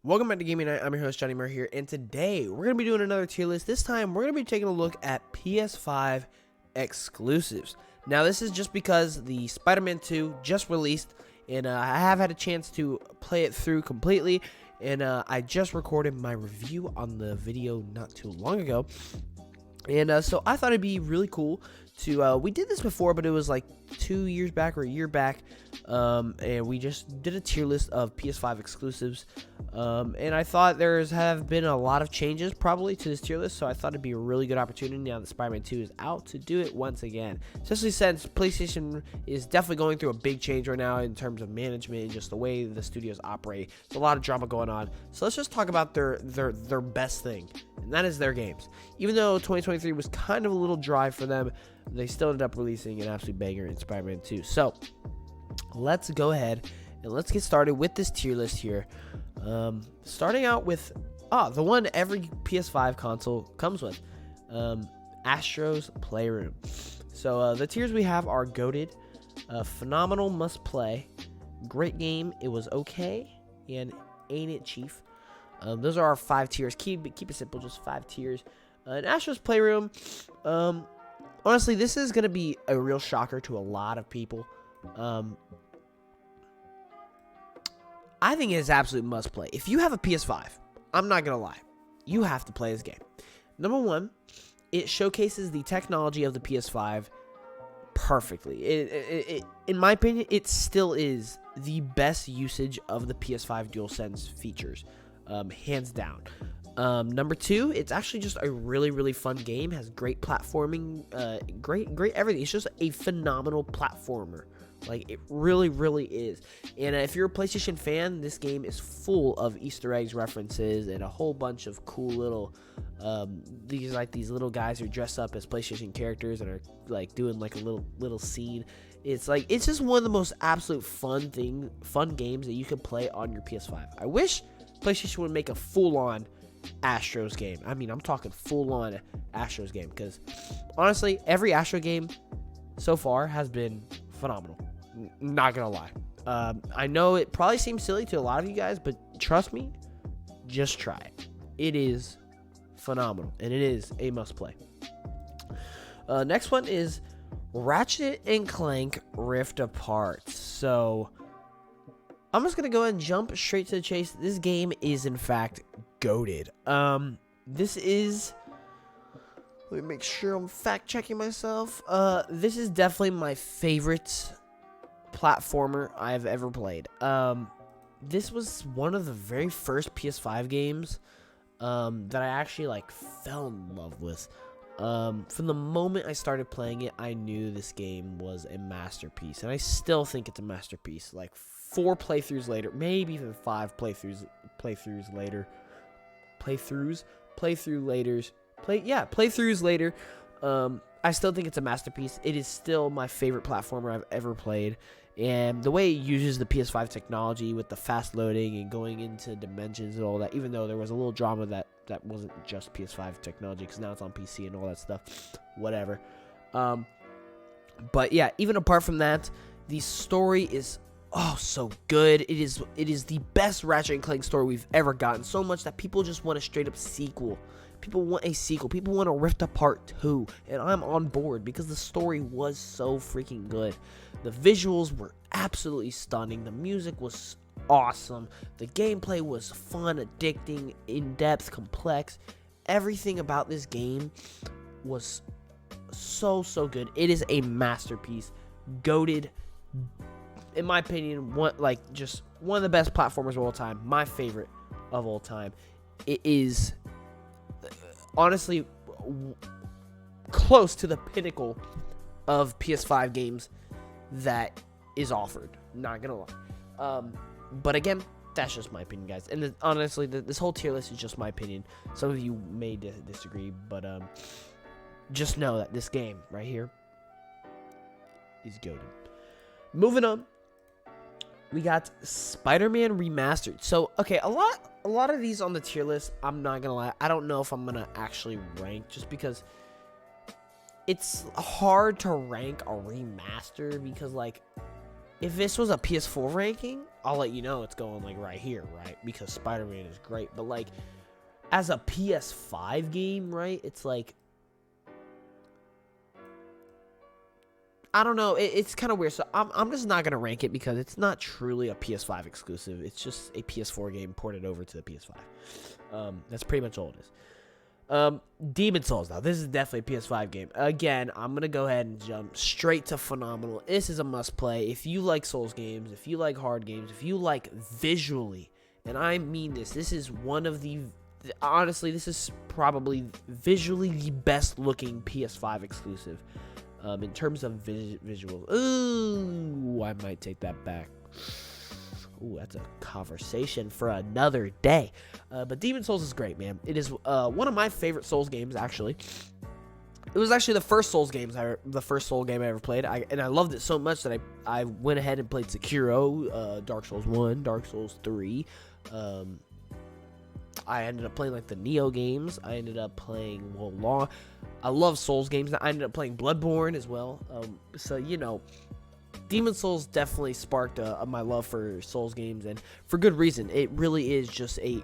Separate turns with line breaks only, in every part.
Welcome back to Gaming Night. I'm your host, G.A.M.E.R here, and today we're going to be doing another tier list. This time, we're going to be taking a look at PS5 exclusives. Now, this is just because the Spider-Man 2 just released, and I have had a chance to play it through completely, and I just recorded my review on the video not too long ago. And so I thought it'd be really cool to, we did this before, but it was like 2 years back or a year back, and we just did a tier list of PS5 exclusives, and I thought have been a lot of changes probably to this tier list, so I thought it'd be a really good opportunity now that Spider-Man 2 is out to do it once again, especially since PlayStation is definitely going through a big change right now in terms of management and just the way the studios operate. There's a lot of drama going on, so let's just talk about their best thing, and that is their games. Even though 2023 was kind of a little dry for them, they still ended up releasing an absolute banger in Spider-Man 2. So, let's go ahead and let's get started with this tier list here. Starting out with, the one every PS5 console comes with, Astro's Playroom. So, the tiers we have are Goated, Phenomenal Must Play, Great Game, It Was Okay, and Ain't It Chief. Those are our 5 tiers. Keep it simple, just 5 tiers. And Astro's Playroom, honestly, this is going to be a real shocker to a lot of people. I think it is absolute must play. If you have a PS5, I'm not going to lie, you have to play this game. Number one, it showcases the technology of the PS5 perfectly. In my opinion, it still is the best usage of the PS5 DualSense features, hands down. Number two, it's actually just a really fun game. Has great platforming, great everything. It's just a phenomenal platformer. Like, it really is. And if you're a PlayStation fan, this game is full of Easter eggs, references, and a whole bunch of cool little these little guys who dress up as PlayStation characters and are like doing like a little scene. It's just one of the most absolute fun games that you can play on your PS5. I wish PlayStation would make a full-on Astros game. I mean, I'm talking full-on Astros game, because honestly, every Astro game so far has been phenomenal. Not gonna lie. I know it probably seems silly to a lot of you guys, but trust me, just try it. It is phenomenal, and it is a must-play. Next one is Ratchet and Clank Rift Apart. So I'm just gonna go ahead and jump straight to the chase. This game is in fact goated. This is, let me make sure I'm fact checking myself. This is definitely my favorite platformer I've ever played. This was one of the very first PS5 games that I actually fell in love with. From the moment I started playing it, I knew this game was a masterpiece, and I still think it's a masterpiece. 4 playthroughs later, maybe even 5 playthroughs later, I still think it's a masterpiece. It is still my favorite platformer I've ever played, and the way it uses the PS5 technology with the fast loading and going into dimensions and all that, even though there was a little drama that wasn't just PS5 technology, because now it's on PC and all that stuff, whatever. But yeah, even apart from that, the story is so good. It is the best Ratchet & Clank story we've ever gotten, so much that people just want a straight up sequel. People want a sequel. People want a Rift Apart 2, and I'm on board because the story was so freaking good. The visuals were absolutely stunning. The music was awesome. The gameplay was fun, addicting, in-depth, complex. Everything about this game was so good. It is a masterpiece. Goated. In my opinion, just one of the best platformers of all time. My favorite of all time. It is honestly close to the pinnacle of PS5 games that is offered. Not gonna lie. But again, that's just my opinion, guys. And honestly, this whole tier list is just my opinion. Some of you may disagree, but just know that this game right here is goated. Moving on. We got Spider-Man Remastered. So, okay, a lot of these on the tier list, I'm not gonna lie, I don't know if I'm gonna actually rank, just because it's hard to rank a remaster, because if this was a PS4 ranking, I'll let you know it's going like right here, right? Because Spider-Man is great. But like as a PS5 game, right? It's like, I don't know. It's kind of weird. So I'm just not gonna rank it because it's not truly a PS5 exclusive. It's just a PS4 game ported over to the PS5. That's pretty much all it is. Demon's Souls. Now this is definitely a PS5 game. Again, I'm gonna go ahead and jump straight to phenomenal. This is a must play. If you like Souls games, if you like hard games, if you like visually, and I mean this. This is one of the honestly, this is probably visually the best looking PS5 exclusive. In terms of visuals. Ooh, I might take that back. Ooh, that's a conversation for another day. But Demon's Souls is great, man. It is one of my favorite Souls games, actually. It was actually the first Souls game I ever played. And I loved it so much that I went ahead and played Sekiro, Dark Souls 1, Dark Souls 3. I ended up playing like the Neo games. I ended up playing I love Souls games. I ended up playing Bloodborne as well. So you know, Demon's Souls definitely sparked my love for Souls games, and for good reason. It really is just a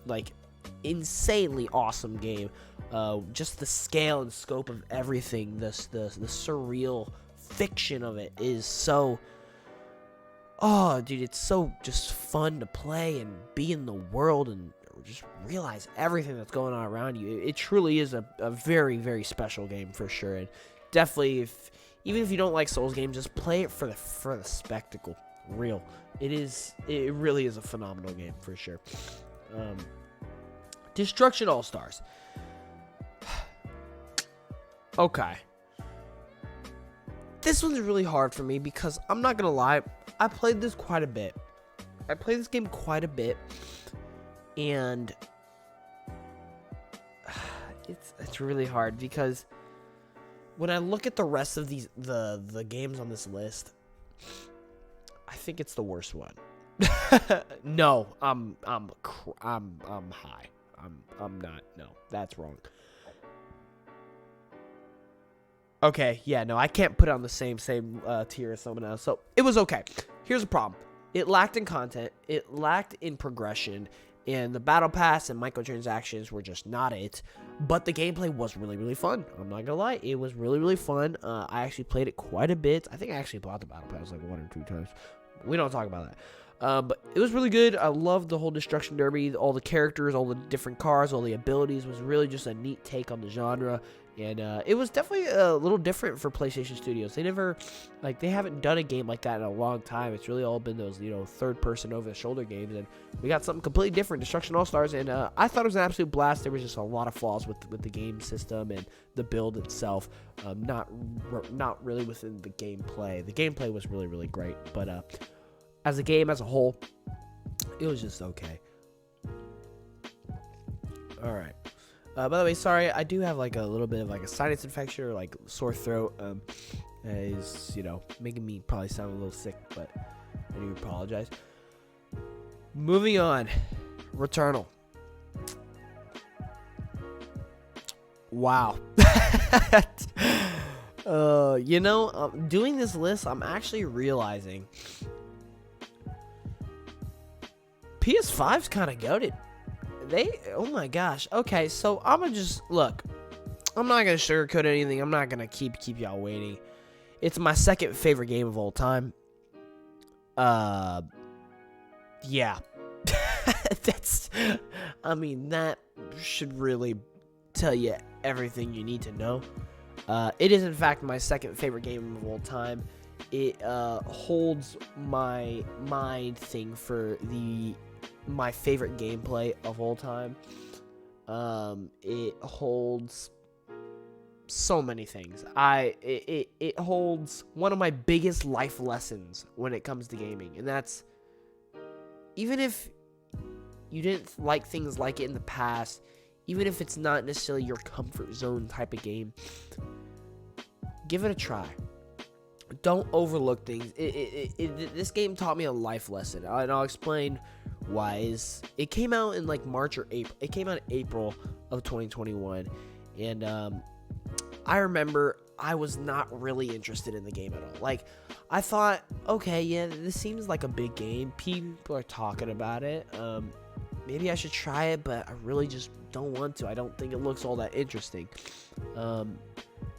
like insanely awesome game. Just the scale and scope of everything, the surreal fiction of it is so. Oh, dude, it's so just fun to play and be in the world and just realize everything that's going on around you. It truly is a very, very special game for sure. And definitely, even if you don't like Souls games, just play it for the spectacle. Real. It really is a phenomenal game for sure. Destruction All-Stars. Okay. This one's really hard for me because I'm not gonna lie, I played this quite a bit. I played this game quite a bit. And it's really hard because when I look at the rest of these the games on this list, I think it's the worst one. No, I'm high. I'm not. No, that's wrong. Okay, yeah, no, I can't put it on the same tier as someone else. So it was okay. Here's the problem: it lacked in content. It lacked in progression. And the battle pass and microtransactions were just not it. But the gameplay was really, really fun. I'm not gonna lie, it was really, really fun. I actually played it quite a bit. I think I actually bought the battle pass like 1 or 2 times. We don't talk about that. But it was really good. I loved the whole Destruction Derby, all the characters, all the different cars, all the abilities. It was really just a neat take on the genre. And it was definitely a little different for PlayStation Studios. They haven't done a game like that in a long time. It's really all been those, third-person over-the-shoulder games. And we got something completely different, Destruction All-Stars. And I thought it was an absolute blast. There was just a lot of flaws with the game system and the build itself. Not really within the gameplay. The gameplay was really, really great. But as a game as a whole, it was just okay. All right. By the way, sorry, I do have like a little bit of like a sinus infection or like sore throat. Is making me probably sound a little sick, but I do apologize. Moving on, Returnal. Wow. Doing this list, I'm actually realizing PS5's kind of goated. Oh my gosh. Okay, so I'm gonna just look. I'm not gonna sugarcoat anything. I'm not gonna keep y'all waiting. It's my second favorite game of all time. Yeah. That should really tell you everything you need to know. It is in fact my second favorite game of all time. It holds my thing for my favorite gameplay of all time. It holds so many things. It holds one of my biggest life lessons when it comes to gaming, and that's even if you didn't like things like it in the past, even if it's not necessarily your comfort zone type of game, give it a try. Don't overlook things. This game taught me a life lesson, and I'll explain why. It came out in like March or April. It came out in April of 2021, and I remember I was not really interested in the game at all. Like, I thought, okay, yeah, this seems like a big game. People are talking about it. Maybe I should try it, but I really just don't want to. I don't think it looks all that interesting.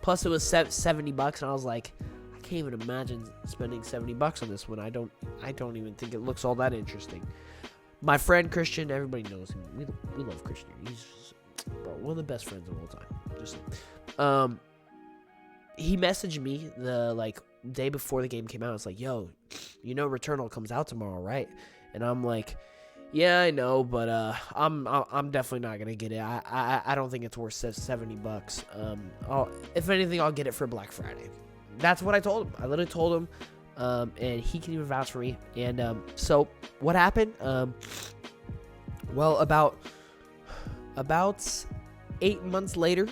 Plus, it was $70, and I was like, I can't even imagine spending $70 on this one. I don't even think it looks all that interesting. My friend Christian, everybody knows him. We love Christian. He's just, bro, one of the best friends of all time. Just he messaged me the day before the game came out. It's like, yo, Returnal comes out tomorrow, right? And I'm like, yeah, I know, but I'm definitely not gonna get it. I don't think it's worth $70. If anything, I'll get it for Black Friday. That's what I told him. I literally told him, and he can even vouch for me. And so what happened? Well, about 8 months later,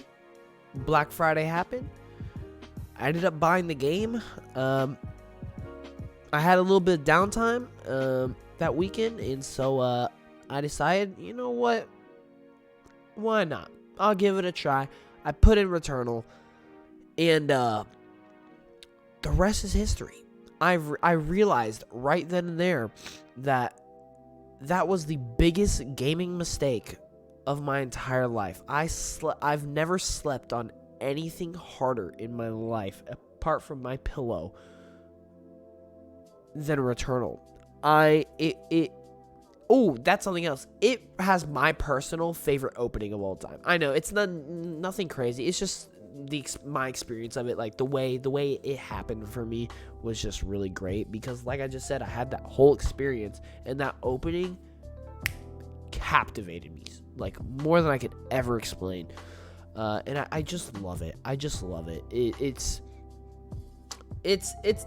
Black Friday happened. I ended up buying the game. I had a little bit of downtime that weekend, and so I decided, you know what? Why not? I'll give it a try. I put in Returnal, and the rest is history. I realized right then and there that was the biggest gaming mistake of my entire life. I've never slept on anything harder in my life apart from my pillow than Returnal. That's something else. It has my personal favorite opening of all time. I know it's nothing crazy. It's just my experience of it. Like the way it happened for me was just really great because, like I just said, I had that whole experience, and that opening captivated me like more than I could ever explain. And I just love it. I just love it. It's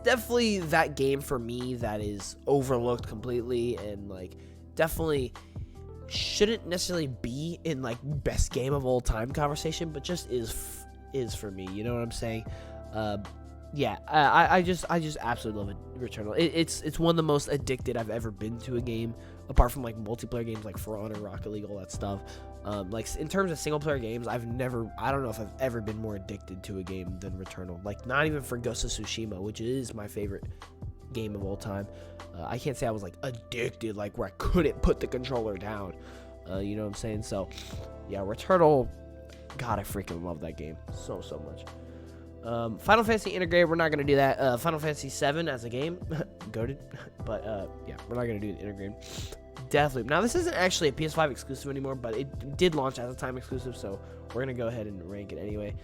definitely that game for me that is overlooked completely, and like definitely shouldn't necessarily be in like best game of all time conversation, but just is for me. You know what I'm saying? Yeah, I just absolutely love it. Returnal. It's one of the most addicted I've ever been to a game, apart from like multiplayer games like For Honor, Rocket League, all that stuff. Like in terms of single player games, I don't know if I've ever been more addicted to a game than Returnal. Like not even for Ghost of Tsushima, which is my favorite game of all time. I can't say I was like addicted, like where I couldn't put the controller down. You know what I'm saying? So yeah, Returnal. God, I freaking love that game so much. Final Fantasy Integrated, we're not going to do that. Final Fantasy 7 as a game, goated. But yeah, we're not going to do the integrated. Deathloop. Now, this isn't actually a PS5 exclusive anymore, but it did launch as a time exclusive, so we're going to go ahead and rank it anyway.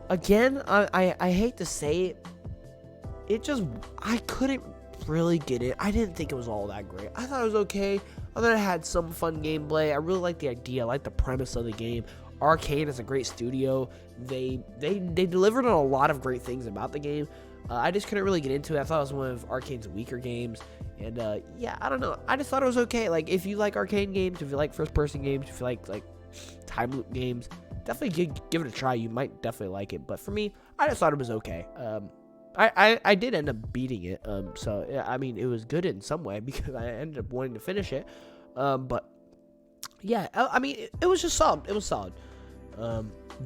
Again, I hate to say it, I couldn't really get it. I didn't think it was all that great. I thought it was okay. I thought it had some fun gameplay. I really liked the idea. I liked the premise of the game. Arcane is a great studio. They delivered on a lot of great things about the game. I just couldn't really get into it. I thought it was one of Arcane's weaker games. And yeah, I don't know. I just thought it was okay. Like if you like Arcane games, if you like first person games, if you like time loop games, definitely give it a try. You might definitely like it. But for me, I just thought it was okay. I did end up beating it. So yeah, I mean, it was good in some way because I ended up wanting to finish it. But yeah, I mean, it was just solid. It was solid.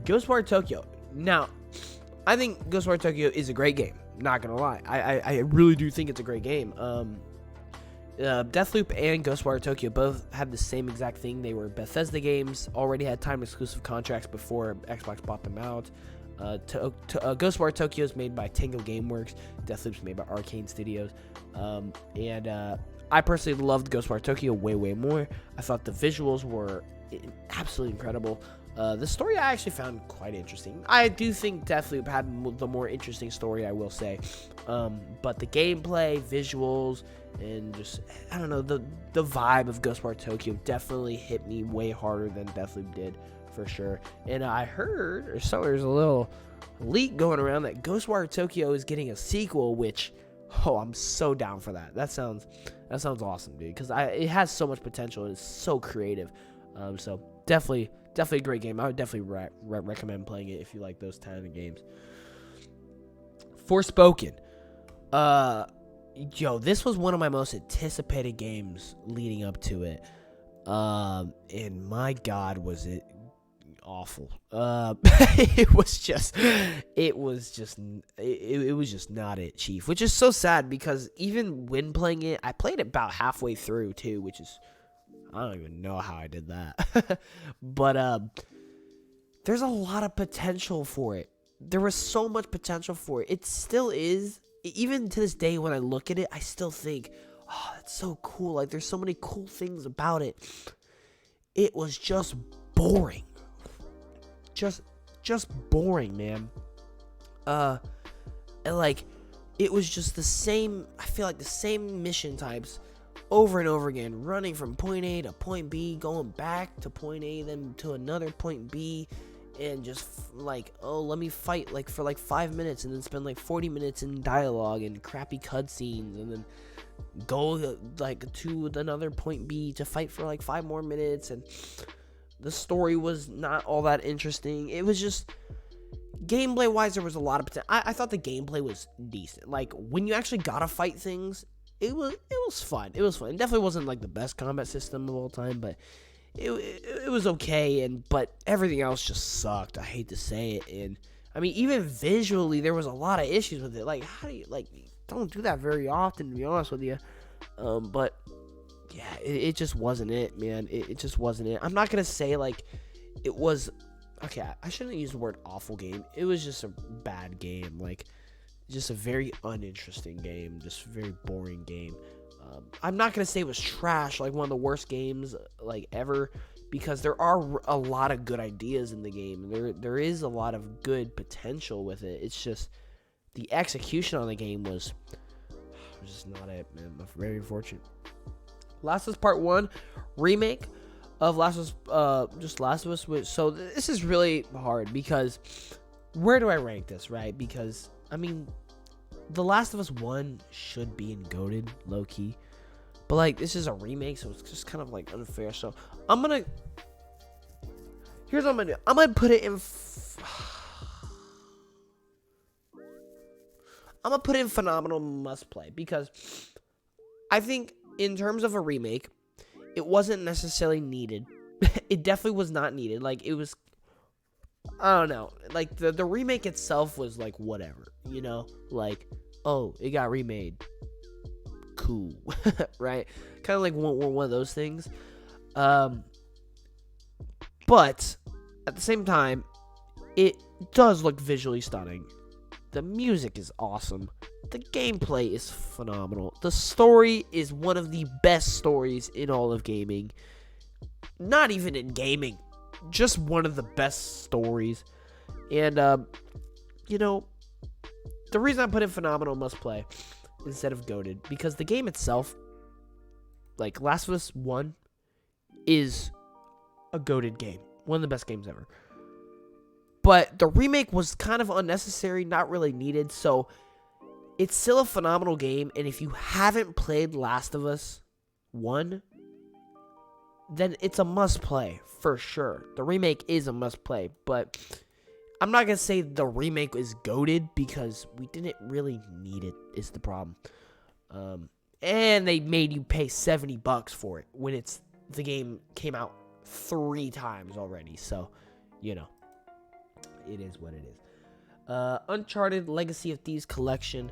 Ghostwire Tokyo. Now, I think Ghostwire Tokyo is a great game. Not gonna lie, I really do think it's a great game. Deathloop and Ghostwire Tokyo both had the same exact thing. They were Bethesda games, already had time exclusive contracts before Xbox bought them out. Ghostwire Tokyo is made by Tango Gameworks. Deathloop's made by Arcane Studios. And I personally loved Ghostwire Tokyo way more. I thought the visuals were absolutely incredible. The story I actually found quite interesting. I do think Deathloop had the more interesting story, I will say. But the gameplay, visuals, and just, I don't know, the vibe of Ghostwire Tokyo definitely hit me way harder than Deathloop did, for sure. And I heard, or so there's a little leak going around that Ghostwire Tokyo is getting a sequel, which, I'm so down for that. That sounds awesome, dude, because it has so much potential. It's so creative. So definitely a great game. I would definitely recommend playing it if you like those kind of games. Forspoken. This was one of my most anticipated games leading up to it. And my God, was it awful. It was just not it, Chief. Which is so sad because even when playing it, I played it about halfway through too, which is I don't even know how I did that. But there's a lot of potential for it. There was so much potential for it. It still is. Even to this day, when I look at it, I still think, oh, that's so cool. Like, there's so many cool things about it. It was just boring. Just boring, man. And like, it was just the same, I feel like the same mission types over and over again, running from point A to point B, going back to point A, then to another point B, and just like, oh, let me fight like for like 5 minutes and then spend like 40 minutes in dialogue and crappy cutscenes, and then go like to another point B to fight for like 5 more minutes, and the story was not all that interesting. It was just gameplay wise, there was a lot of potential. I thought the gameplay was decent. Like, when you actually gotta fight things, it was fun. It was fun. It definitely wasn't like the best combat system of all time, but it was okay. But everything else just sucked. I hate to say it. And I mean, even visually, there was a lot of issues with it. Like, how do you don't do that very often, to be honest with you. But yeah, it just wasn't it, man. It just wasn't it. I'm not gonna say like it was. Okay, I shouldn't use the word awful game. It was just a bad game. Like, just a very uninteresting game. Just a very boring game. I'm not going to say it was trash, like one of the worst games like ever, because there are a lot of good ideas in the game. There is a lot of good potential with it. It's just the execution on the game was just not it, man. Very unfortunate. Last of Us Part 1 remake of Last of Us. So this is really hard because where do I rank this, right? Because I mean, The Last of Us 1 should be in GOATed, low-key. But, like, this is a remake, so it's just kind of, like, unfair. So, here's what I'm gonna do. I'm gonna put it in... I'm gonna put it in phenomenal must-play. Because I think, in terms of a remake, it wasn't necessarily needed. It definitely was not needed. Like, it was... I don't know. Like, the remake itself was, like, whatever. You know? Like, oh, it got remade. Cool. Right? Kind of like one of those things. But, at the same time, it does look visually stunning. The music is awesome. The gameplay is phenomenal. The story is one of the best stories in all of gaming. Not even in gaming. Just one of the best stories. And, you know, the reason I put in phenomenal must play instead of GOATed, because the game itself, like Last of Us 1, is a GOATed game. One of the best games ever. But the remake was kind of unnecessary, not really needed. So it's still a phenomenal game. And if you haven't played Last of Us 1, then it's a must play for sure. The remake is a must play, but I'm not going to say the remake is GOATed because we didn't really need it is the problem. And they made you pay $70 for it when the game came out 3 times already. So, you know, it is what it is. Uncharted Legacy of Thieves Collection.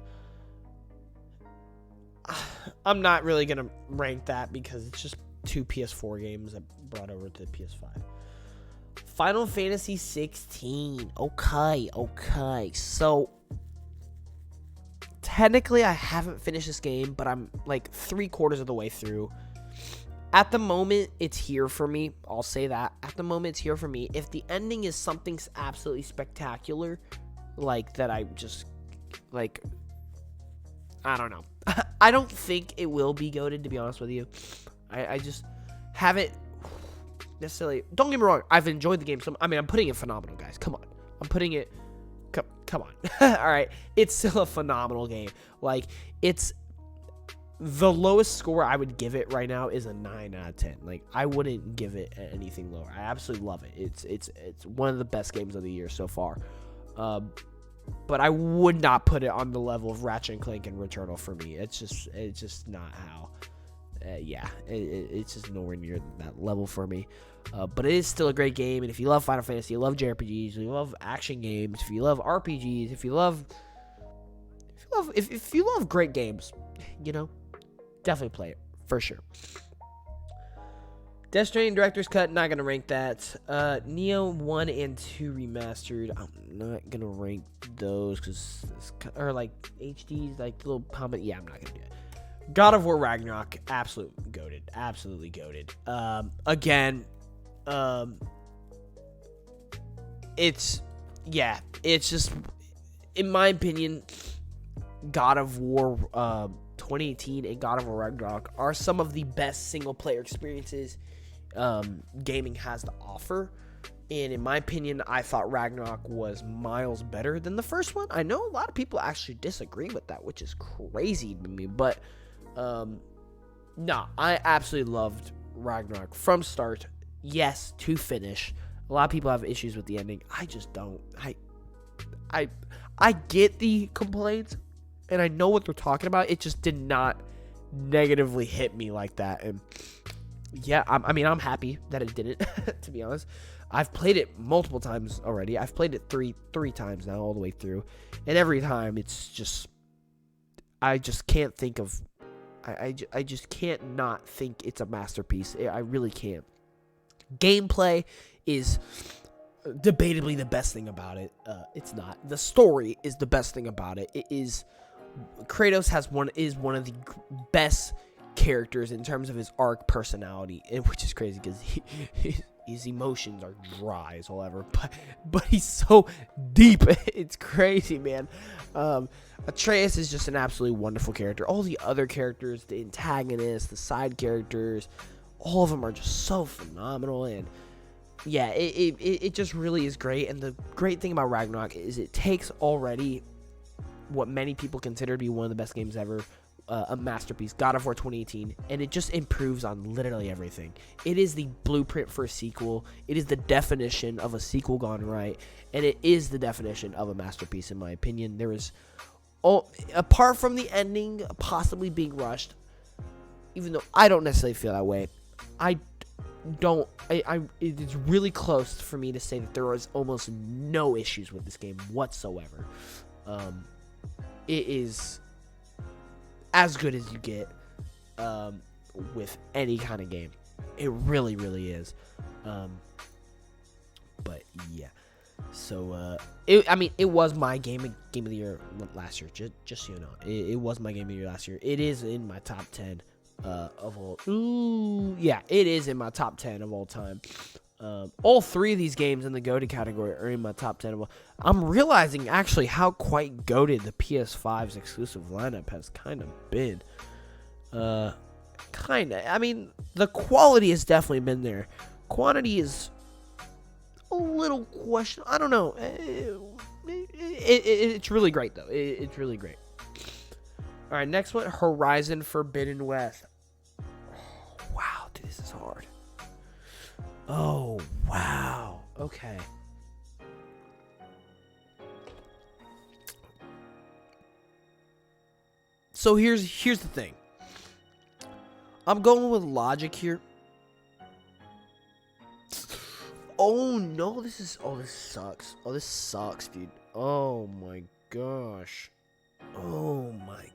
I'm not really going to rank that because it's just 2 PS4 games that brought over to the PS5. Final Fantasy 16. Okay. So, technically, I haven't finished this game, but I'm like 3/4 of the way through. At the moment, it's here for me. I'll say that. At the moment, it's here for me. If the ending is something absolutely spectacular, like that I just, like, I don't know. I don't think it will be GOATed, to be honest with you. I just haven't necessarily. Don't get me wrong. I've enjoyed the game. I'm putting it phenomenal, guys. Come on. I'm putting it. Come on. All right. It's still a phenomenal game. Like, it's the lowest score I would give it right now is a 9 out of 10. Like, I wouldn't give it anything lower. I absolutely love it. It's one of the best games of the year so far. But I would not put it on the level of Ratchet and Clank and Returnal for me. It's just not how. yeah, it's just nowhere near that level for me. But it is still a great game, and if you love Final Fantasy, you love JRPGs, you love action games, if you love RPGs, if you love great games, definitely play it for sure. Death Stranding Director's Cut, not gonna rank that. Neo 1 and 2 remastered, I'm not gonna rank those because or like HDs, like little comment. Yeah, I'm not gonna do it. God of War Ragnarok, absolutely goated. Again, it's just, in my opinion, God of War 2018 and God of War Ragnarok are some of the best single player experiences gaming has to offer. And in my opinion, I thought Ragnarok was miles better than the first one. I know a lot of people actually disagree with that, which is crazy to me, but no, I absolutely loved Ragnarok from start, yes, to finish. A lot of people have issues with the ending. I just don't. I get the complaints, and I know what they're talking about. It just did not negatively hit me like that. And yeah, I'm happy that it didn't, to be honest. I've played it multiple times already. I've played it three times now, all the way through. And every time, it's just, I just can't think of, I just can't not think it's a masterpiece. I really can't. Gameplay is debatably the best thing about it. It's not. The story is the best thing about it. It is, Kratos is one of the best characters in terms of his arc personality, which is crazy because his emotions are dry as all ever, but he's so deep. It's crazy, man. Atreus is just an absolutely wonderful character. All the other characters, the antagonists, the side characters, all of them are just so phenomenal. And yeah, it just really is great. And the great thing about Ragnarok is it takes already what many people consider to be one of the best games ever, a masterpiece, God of War 2018, and it just improves on literally everything. It is the blueprint for a sequel. It is the definition of a sequel gone right, and it is the definition of a masterpiece, in my opinion. There is, apart from the ending possibly being rushed, even though I don't necessarily feel that way, it's really close for me to say that there was almost no issues with this game whatsoever. It is as good as you get with any kind of game. It really, really is. But yeah, so it was my game of the year last year. Just so you know, it was my game of the year last year. It is in my top 10 of all. It is in my top 10 of all time. All three of these games in the GOATed category are in my top 10 of all. I'm realizing actually how quite GOATed the PS5's exclusive lineup has kind of been. I mean, the quality has definitely been there. Quantity is a little question. I don't know. It's really great though. It's really great. All right, next one, Horizon Forbidden West. Wow, dude, this is hard. Oh, wow. Okay. So here's the thing. I'm going with logic here. Oh no, this sucks. Oh, this sucks, dude. Oh my gosh. Oh my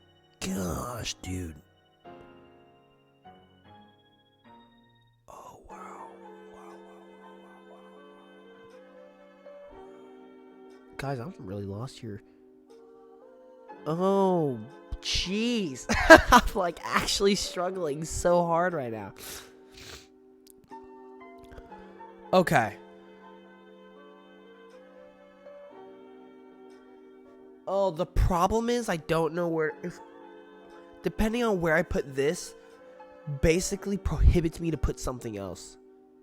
gosh, dude. Oh wow. Guys, I'm really lost here. Oh, jeez. I'm like actually struggling so hard right now. Okay. Oh, the problem is I don't know where, depending on where I put this, basically prohibits me to put something else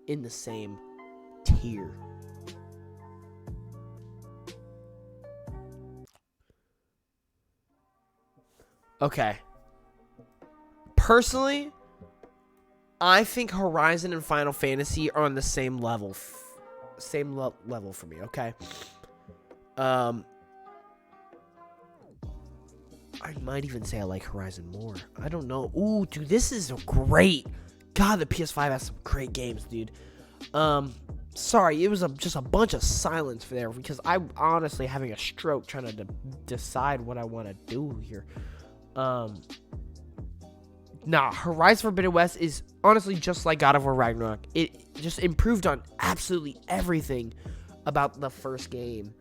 in the same tier. Okay. Personally, I think Horizon and Final Fantasy are on the same level. Level for me, okay? I might even say I like Horizon more. I don't know. Ooh, dude, this is great. God, the PS5 has some great games, dude. Sorry, it was just a bunch of silence for there because I'm honestly having a stroke trying to decide what I want to do here. Horizon Forbidden West is honestly just like God of War Ragnarok. It just improved on absolutely everything about the first game.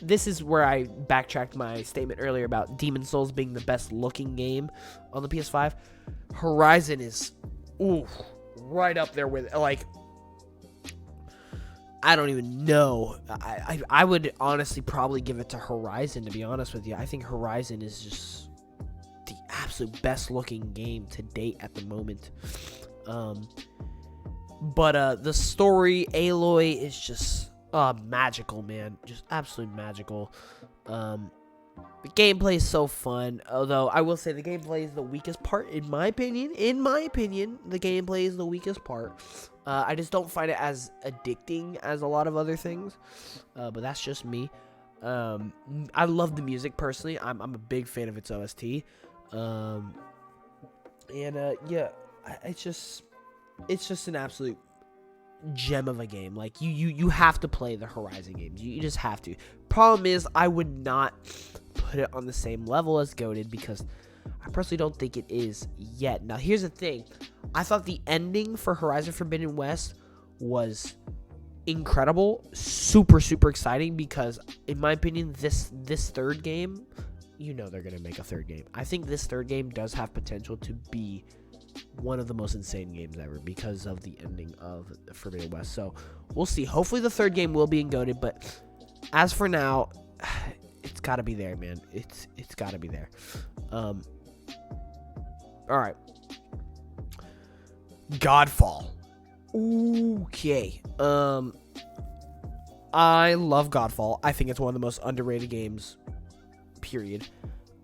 This is where I backtracked my statement earlier about Demon Souls being the best looking game on the PS5. Horizon is, right up there with, like, I don't even know. I would honestly probably give it to Horizon, to be honest with you. I think Horizon is just the absolute best looking game to date at the moment. But the story, Aloy, is just magical, man. Just absolutely magical. The gameplay is so fun, although I will say the gameplay is the weakest part, in my opinion. The gameplay is the weakest part. I just don't find it as addicting as a lot of other things, but that's just me. I love the music, personally. I'm a big fan of its OST. It's just an absolute gem of a game. Like, you have to play the Horizon games. You just have to. Problem is, I would not put it on the same level as GOATed because I personally don't think it is yet. Now, here's the thing. I thought the ending for Horizon Forbidden West was incredible, super, super exciting because, in my opinion, this third game, they're going to make a third game. I think this third game does have potential to be one of the most insane games ever because of the ending of Forbidden West. So we'll see. Hopefully the third game will be in GOATed, but as for now, it's got to be there, man. It's got to be there. All right. Godfall. Okay. I love Godfall. I think it's one of the most underrated games, period.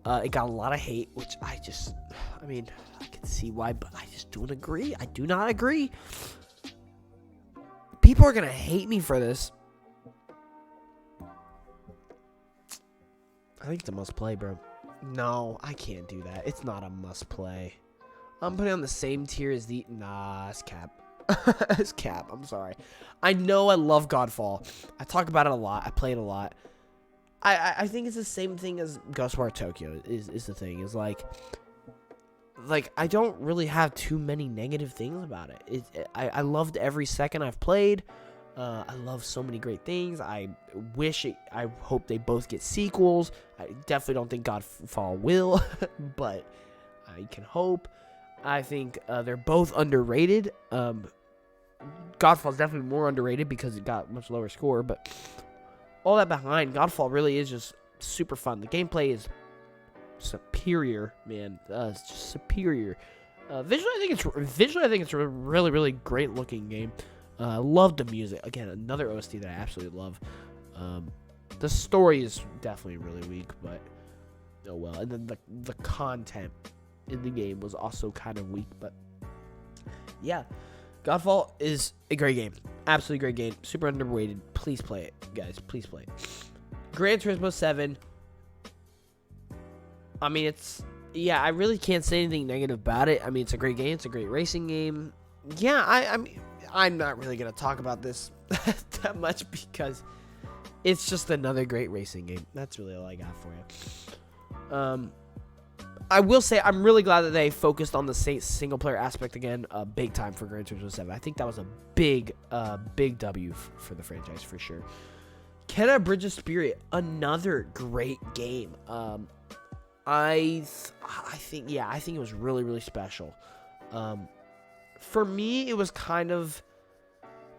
It got a lot of hate, which I can see why, but I just don't agree. I do not agree. People are going to hate me for this. I think it's a must play, bro. No, I can't do that. It's not a must play. I'm putting on the same tier as it's cap. It's cap. I'm sorry. I know I love Godfall. I talk about it a lot. I play it a lot. I think it's the same thing as Ghostwire Tokyo is the thing. Is like I don't really have too many negative things about it. I loved every second I've played. I love so many great things. I hope they both get sequels. I definitely don't think Godfall will, but I can hope. I think they're both underrated. Godfall's definitely more underrated because it got much lower score, but all that behind, Godfall really is just super fun. The gameplay is superior, man. It's just superior. Visually, I think it's a really, really great looking game. I love the music. Again, another OST that I absolutely love. The story is definitely really weak, but oh well. And then the content in the game was also kind of weak, but yeah. Godfall is a great game. Absolutely great game. Super underrated. Please play it, guys. Please play it. Gran Turismo 7. I mean, I really can't say anything negative about it. I mean, it's a great game. It's a great racing game. Yeah, I mean, I'm not really going to talk about this that much because it's just another great racing game. That's really all I got for you. I will say I'm really glad that they focused on the single player aspect again, big time for Gran Turismo 7. I think that was a big W for the franchise for sure. Kena Bridge of Spirit, another great game. I think it was really, really special. For me, it was kind of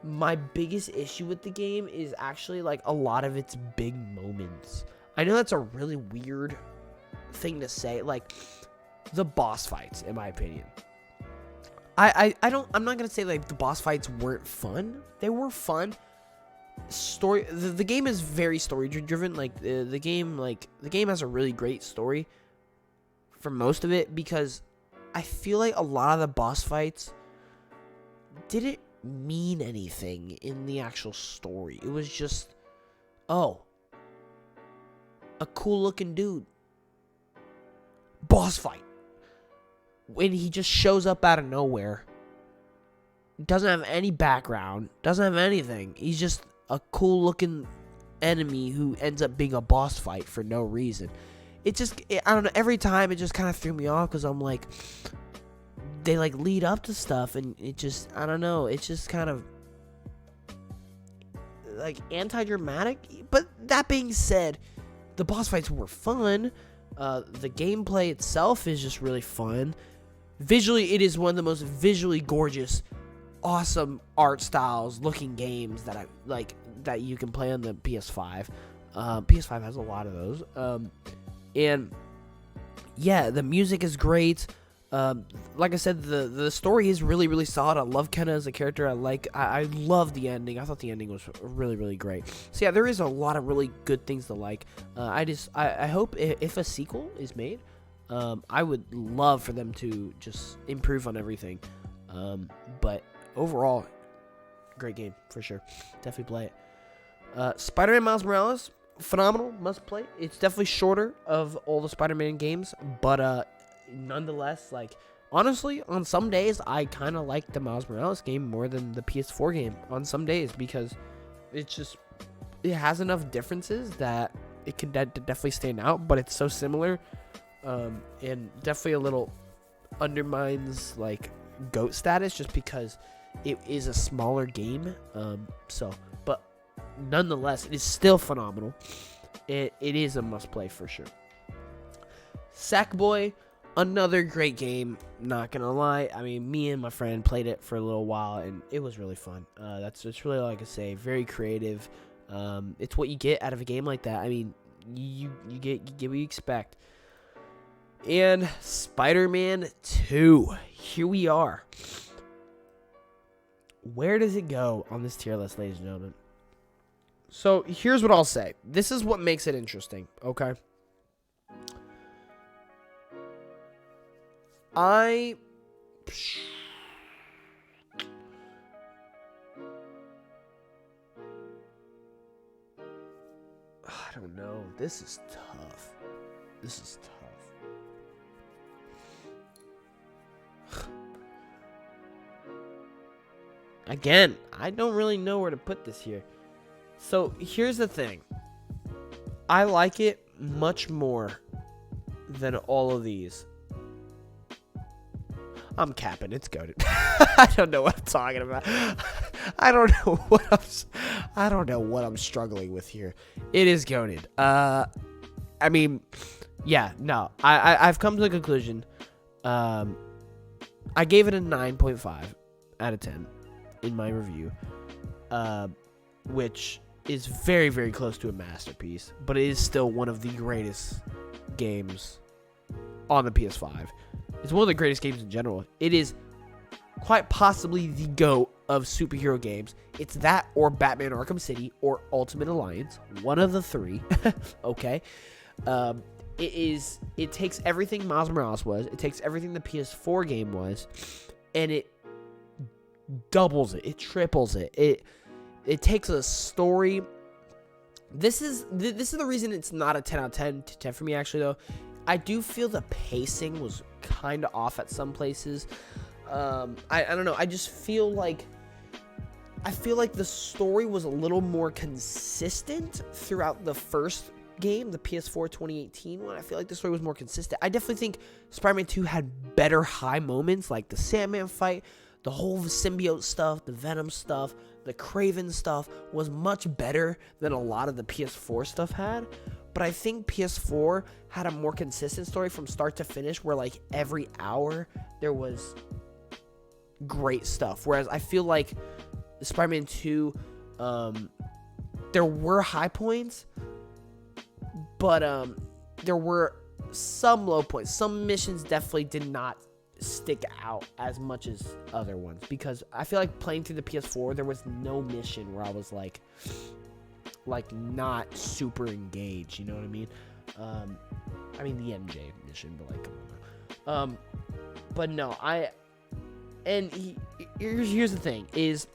my biggest issue with the game is actually like a lot of its big moments. I know that's a really weird thing to say, like the boss fights, in my opinion. I'm not gonna say like the boss fights weren't fun. They were fun. The game is very story driven. Like the game has a really great story for most of it, because I feel like a lot of the boss fights didn't mean anything in the actual story. It was just, oh, a cool looking dude. Boss fight. When he just shows up out of nowhere. Doesn't have any background. Doesn't have anything. He's just a cool looking enemy who ends up being a boss fight for no reason. I don't know. Every time it just kind of threw me off because I'm like, they like lead up to stuff and it just, I don't know. It's just kind of like anti-dramatic. But that being said, the boss fights were fun. The gameplay itself is just really fun. Visually, it is one of the most visually gorgeous, awesome art styles looking games that I like that you can play on the PS5. PS5 has a lot of those. And yeah, the music is great. Like I said, the story is really, really solid. I love Kenna as a character. I love the ending. I thought the ending was really, really great. So yeah, there is a lot of really good things to like. I hope if a sequel is made, I would love for them to just improve on everything. But overall, great game for sure. Definitely play it. Spider-Man Miles Morales, phenomenal, must play. It's definitely shorter of all the Spider-Man games, but nonetheless, like, honestly, on some days I kind of like the Miles Morales game more than the PS4 game on some days, because it has enough differences that it could definitely stand out, but it's so similar, and definitely a little undermines like GOAT status just because it is a smaller game. But nonetheless, it is still phenomenal. It is a must play for sure. Sackboy, another great game, not gonna lie. I mean, me and my friend played it for a little while and it was really fun. That's really all I can say. Very creative. It's what you get out of a game like that. I mean, you get what you expect. And Spider-Man 2, here we are. Where does it go on this tier list, ladies and gentlemen? So here's what I'll say. This is what makes it interesting, okay? I don't know. This is tough. Again, I don't really know where to put this here. So here's the thing. I like it much more than all of these. I'm capping. It's goated. I don't know what I'm talking about. I don't know what I'm struggling with here. It is goated. I mean, yeah, no. I've come to the conclusion. I gave it a 9.5 out of 10 in my review, which is very, very close to a masterpiece, but it is still one of the greatest games on the PS5. It's one of the greatest games in general. It is quite possibly the GOAT of superhero games. It's that or Batman Arkham City or Ultimate Alliance. One of the three. Okay. It takes everything Miles Morales was. It takes everything the PS4 game was. And it doubles it. It triples it. It takes a story. This is the reason it's not a 10 out of 10 to 10 for me, actually, though. I do feel the pacing was kind of off at some places. I don't know. I feel like the story was a little more consistent throughout the first game, the PS4 2018 one. I feel like the story was more consistent. I definitely think Spider-Man 2 had better high moments, like the Sandman fight, the whole symbiote stuff, the Venom stuff, the Kraven stuff was much better than a lot of the PS4 stuff had. But I think PS4 had a more consistent story from start to finish, where like every hour there was great stuff. Whereas I feel like Spider-Man 2, there were high points, but there were some low points. Some missions definitely did not stick out as much as other ones, because I feel like playing through the PS4, there was no mission where I was like not super engaged, you know what I mean? I mean the MJ mission, but like, come on now. But no, here's the thing, is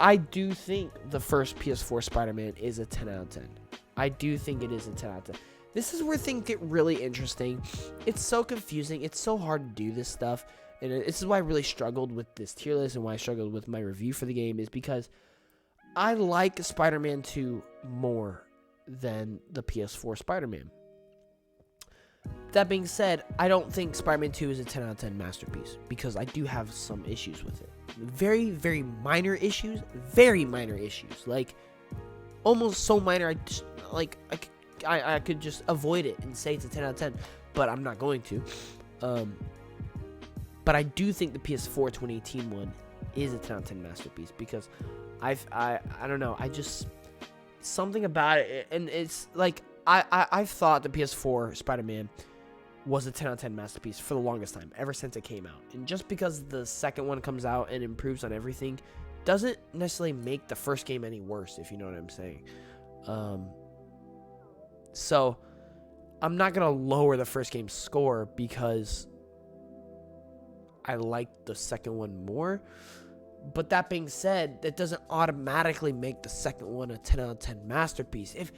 I do think the first PS4 Spider-Man is a 10 out of 10. I do think it is a 10 out of 10. This is where things get really interesting. It's so confusing. It's so hard to do this stuff. And this is why I really struggled with this tier list and why I struggled with my review for the game, is because I like Spider-Man 2 more than the PS4 Spider-Man. That being said, I don't think Spider-Man 2 is a 10 out of 10 masterpiece, because I do have some issues with it. Very, very minor issues. Very minor issues. Like, almost so minor, I could just avoid it and say it's a 10 out of 10, but I'm not going to. But I do think the PS4 2018 one is a 10 out of 10 masterpiece, because I don't know, I just, something about it, and it's like, I thought the PS4 Spider-Man was a 10 out of 10 masterpiece for the longest time, ever since it came out. And just because the second one comes out and improves on everything doesn't necessarily make the first game any worse, if you know what I'm saying. So I'm not going to lower the first game's score because I like the second one more. But that being said, that doesn't automatically make the second one a 10 out of 10 masterpiece. If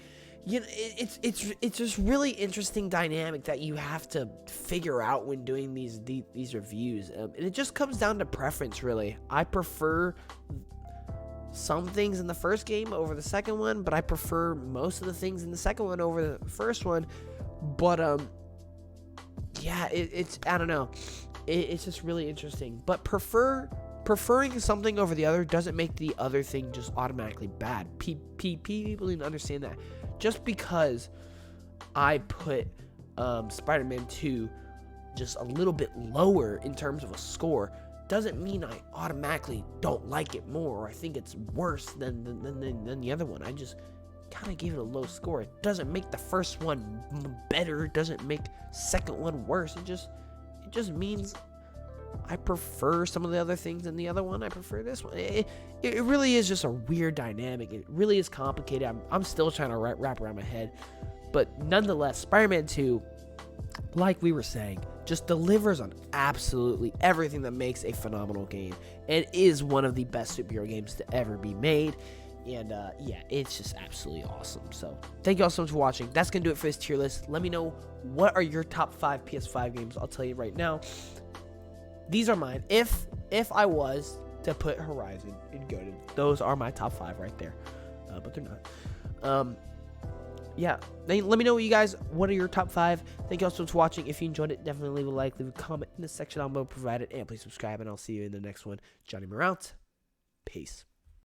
you know, it's just really interesting dynamic that you have to figure out when doing these reviews. And it just comes down to preference, really. I prefer some things in the first game over the second one, but I prefer most of the things in the second one over the first one. But yeah, it's I don't know. It's just really interesting. But preferring something over the other doesn't make the other thing just automatically bad. People need to understand that. Just because I put Spider-Man 2 just a little bit lower in terms of a score doesn't mean I automatically don't like it more, or I think it's worse than the other one. I just kind of gave it a low score. It doesn't make the first one better. It doesn't make second one worse. It just means I prefer some of the other things in the other one. I prefer this one. It really is just a weird dynamic. It really is complicated. I'm still trying to wrap around my head. But nonetheless, Spider-Man 2, like we were saying, just delivers on absolutely everything that makes a phenomenal game, and is one of the best superhero games to ever be made. And yeah, it's just absolutely awesome. So thank you all so much for watching. That's going to do it for this tier list. Let me know, what are your top 5 PS5 games? I'll tell you right now. These are mine. If I was to put Horizon and Goated, those are my top 5 right there. But they're not. Yeah. Let me know what are your top 5. Thank you all so much for watching. If you enjoyed it, definitely leave a like, leave a comment in the section down below provided, and please subscribe, and I'll see you in the next one. G.A.M.E.R out. Peace.